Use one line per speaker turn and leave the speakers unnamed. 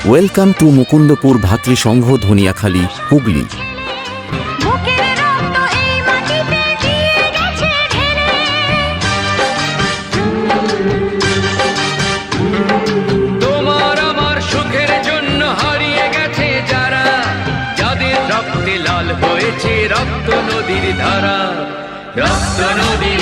Welcome to Mukundapur ভাতৃ সংঘ ধনিয়াখালী, হুগলি।
তোমার আমার সুখের জন্য হারিয়ে গেছে যারা, যাদের রক্তে লাল হয়েছে রক্ত নদীর ধারা, রক্ত নদীর